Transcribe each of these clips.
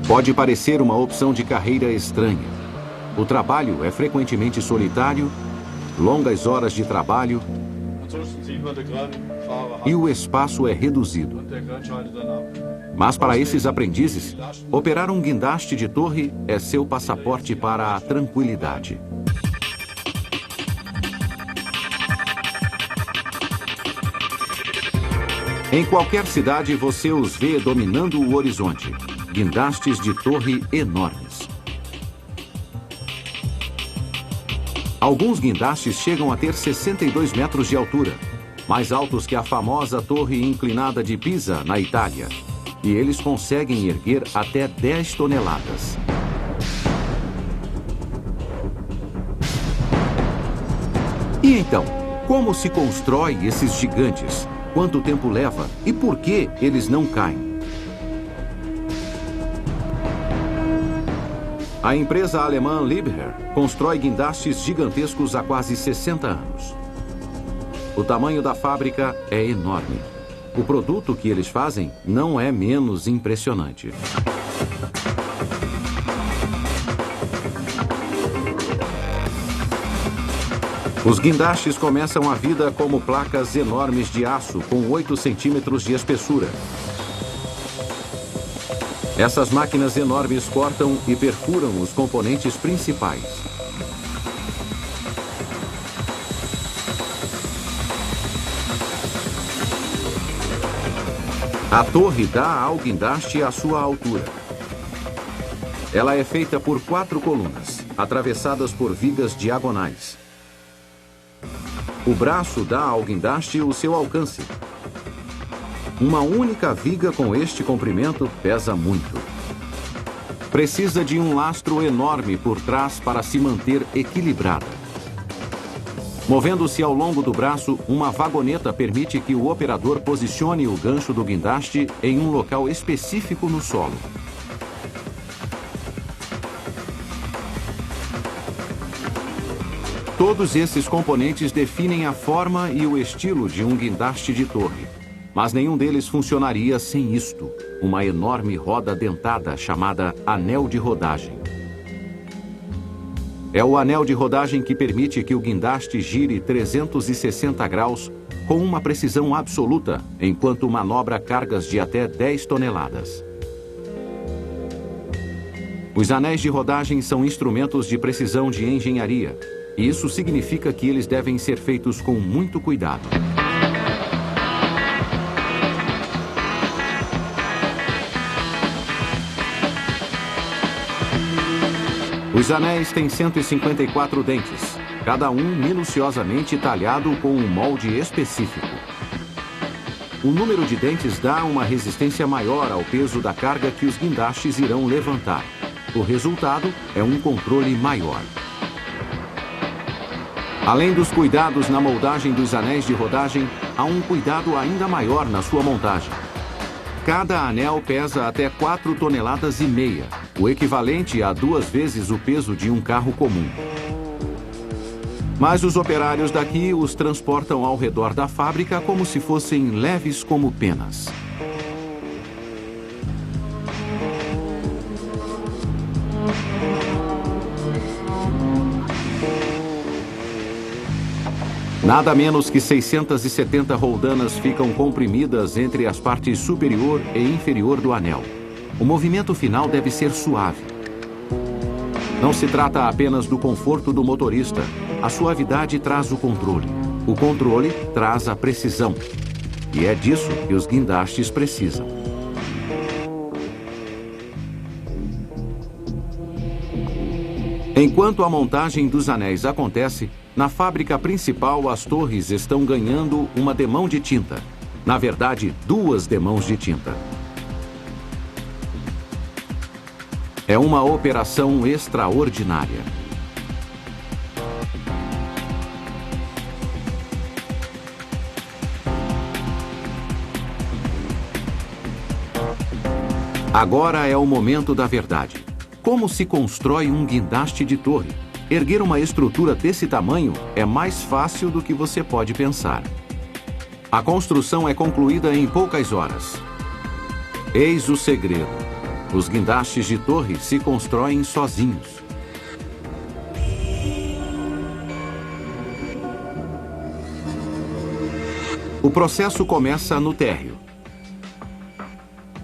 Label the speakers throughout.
Speaker 1: Pode parecer uma opção de carreira estranha. O trabalho é frequentemente solitário, longas horas de trabalho e o espaço é reduzido. Mas para esses aprendizes, operar um guindaste de torre é seu passaporte para a tranquilidade. Em qualquer cidade você os vê dominando o horizonte. Guindastes de torre enormes. Alguns guindastes chegam a ter 62 metros de altura, mais altos que a famosa torre inclinada de Pisa, na Itália. E eles conseguem erguer até 10 toneladas. E então, como se constrói esses gigantes? Quanto tempo leva e por que eles não caem? A empresa alemã Liebherr constrói guindastes gigantescos há quase 60 anos. O tamanho da fábrica é enorme. O produto que eles fazem não é menos impressionante. Os guindastes começam a vida como placas enormes de aço com 8 centímetros de espessura. Essas máquinas enormes cortam e perfuram os componentes principais. A torre dá ao guindaste a sua altura. Ela é feita por 4 colunas, atravessadas por vigas diagonais. O braço dá ao guindaste o seu alcance. Uma única viga com este comprimento pesa muito. Precisa de um lastro enorme por trás para se manter equilibrada. Movendo-se ao longo do braço, uma vagoneta permite que o operador posicione o gancho do guindaste em um local específico no solo. Todos esses componentes definem a forma e o estilo de um guindaste de torre. Mas nenhum deles funcionaria sem isto, uma enorme roda dentada chamada anel de rodagem. É o anel de rodagem que permite que o guindaste gire 360 graus com uma precisão absoluta, enquanto manobra cargas de até 10 toneladas. Os anéis de rodagem são instrumentos de precisão de engenharia, e isso significa que eles devem ser feitos com muito cuidado. Os anéis têm 154 dentes, cada um minuciosamente talhado com um molde específico. O número de dentes dá uma resistência maior ao peso da carga que os guindastes irão levantar. O resultado é um controle maior. Além dos cuidados na moldagem dos anéis de rodagem, há um cuidado ainda maior na sua montagem. Cada anel pesa até 4,5 toneladas, o equivalente a 2 vezes o peso de um carro comum. Mas os operários daqui os transportam ao redor da fábrica como se fossem leves como penas. Nada menos que 670 roldanas ficam comprimidas entre as partes superior e inferior do anel. O movimento final deve ser suave. Não se trata apenas do conforto do motorista. A suavidade traz o controle. O controle traz a precisão. E é disso que os guindastes precisam. Enquanto a montagem dos anéis acontece, na fábrica principal as torres estão ganhando uma demão de tinta. Na verdade, 2 demãos de tinta. É uma operação extraordinária. Agora é o momento da verdade. Como se constrói um guindaste de torre? Erguer uma estrutura desse tamanho é mais fácil do que você pode pensar. A construção é concluída em poucas horas. Eis o segredo. os guindastes de torre se constroem sozinhos. O processo começa no térreo.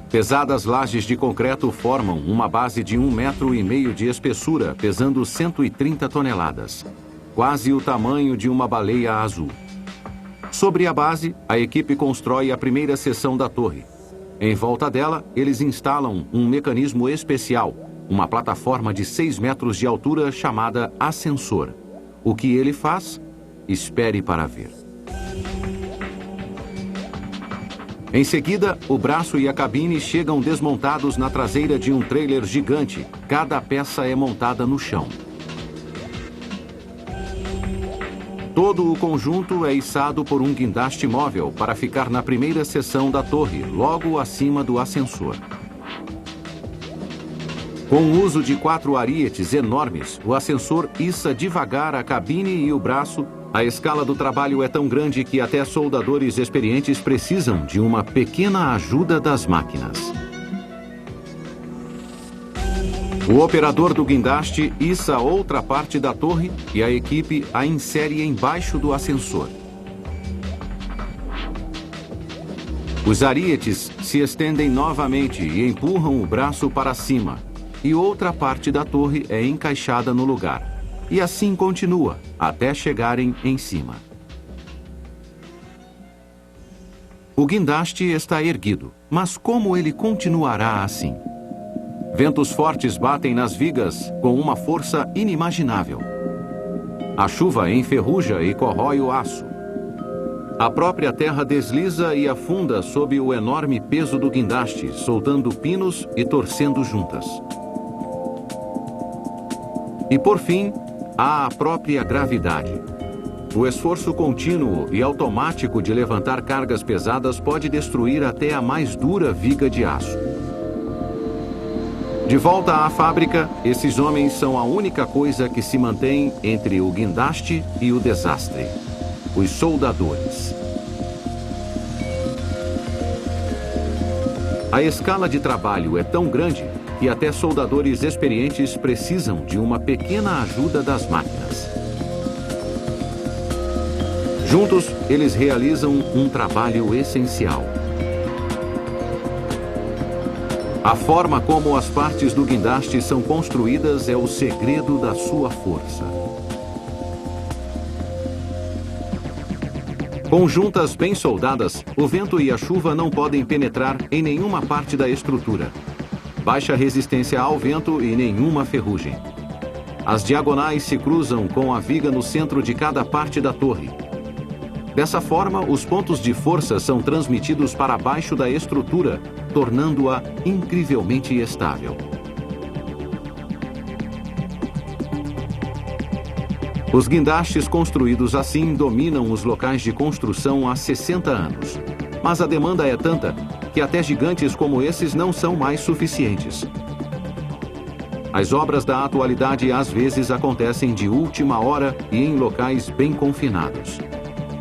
Speaker 1: Pesadas lajes de concreto formam uma base de 1,5 metro de espessura, pesando 130 toneladas, quase o tamanho de uma baleia azul. Sobre a base, a equipe constrói a primeira seção da torre. Em volta dela, eles instalam um mecanismo especial, uma plataforma de 6 metros de altura chamada ascensor. O que ele faz? Espere para ver. Em seguida, o braço e a cabine chegam desmontados na traseira de um trailer gigante. Cada peça é montada no chão. Todo o conjunto é içado por um guindaste móvel para ficar na primeira seção da torre, logo acima do ascensor. Com o uso de 4 arietes enormes, o ascensor iça devagar a cabine e o braço. A escala do trabalho é tão grande que até soldadores experientes precisam de uma pequena ajuda das máquinas. O operador do guindaste iça outra parte da torre e a equipe a insere embaixo do ascensor. Os arietes se estendem novamente e empurram o braço para cima, e outra parte da torre é encaixada no lugar. E assim continua, até chegarem em cima. O guindaste está erguido, mas como ele continuará assim? Ventos fortes batem nas vigas com uma força inimaginável. A chuva enferruja e corrói o aço. A própria terra desliza e afunda sob o enorme peso do guindaste, soltando pinos e torcendo juntas. E por fim, há a própria gravidade. O esforço contínuo e automático de levantar cargas pesadas pode destruir até a mais dura viga de aço. De volta à fábrica, esses homens são a única coisa que se mantém entre o guindaste e o desastre: os soldadores. A escala de trabalho é tão grande que até soldadores experientes precisam de uma pequena ajuda das máquinas. Juntos, eles realizam um trabalho essencial. A forma como as partes do guindaste são construídas é o segredo da sua força. Com juntas bem soldadas, o vento e a chuva não podem penetrar em nenhuma parte da estrutura. Baixa resistência ao vento e nenhuma ferrugem. As diagonais se cruzam com a viga no centro de cada parte da torre. Dessa forma, os pontos de força são transmitidos para baixo da estrutura, tornando-a incrivelmente estável. Os guindastes construídos assim dominam os locais de construção há 60 anos. Mas a demanda é tanta que até gigantes como esses não são mais suficientes. As obras da atualidade às vezes acontecem de última hora e em locais bem confinados.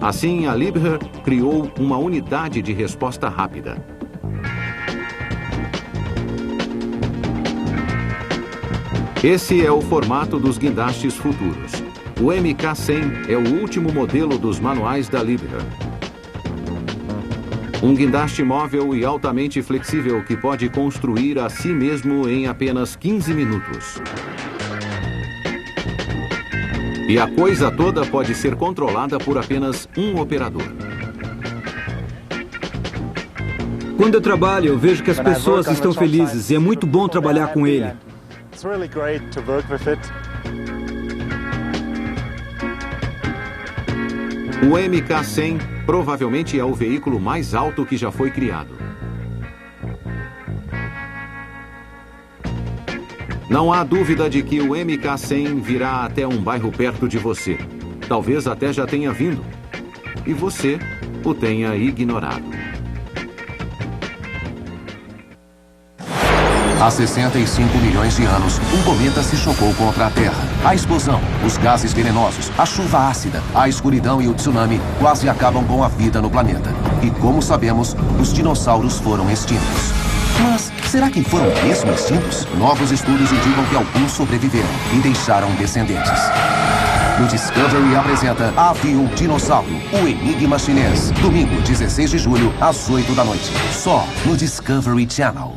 Speaker 1: Assim, a Liebherr criou uma unidade de resposta rápida. Esse é o formato dos guindastes futuros. O MK100 é o último modelo dos manuais da Liebherr. Um guindaste móvel e altamente flexível que pode construir a si mesmo em apenas 15 minutos. E a coisa toda pode ser controlada por apenas um operador.
Speaker 2: Quando eu trabalho, eu vejo que as pessoas estão felizes e é muito bom trabalhar com ele.
Speaker 1: O MK100 provavelmente é o veículo mais alto que já foi criado. Não há dúvida de que o MK100 virá até um bairro perto de você. Talvez até já tenha vindo. E você o tenha ignorado.
Speaker 3: Há 65 milhões de anos, um cometa se chocou contra a Terra. A explosão, os gases venenosos, a chuva ácida, a escuridão e o tsunami quase acabam com a vida no planeta. E como sabemos, os dinossauros foram extintos. Mas Será que foram mesmo extintos? Novos estudos indicam que alguns sobreviveram e deixaram descendentes. No Discovery apresenta Havia um Dinossauro, o Enigma Chinês. Domingo, 16 de julho, às 8 da noite. Só no Discovery Channel.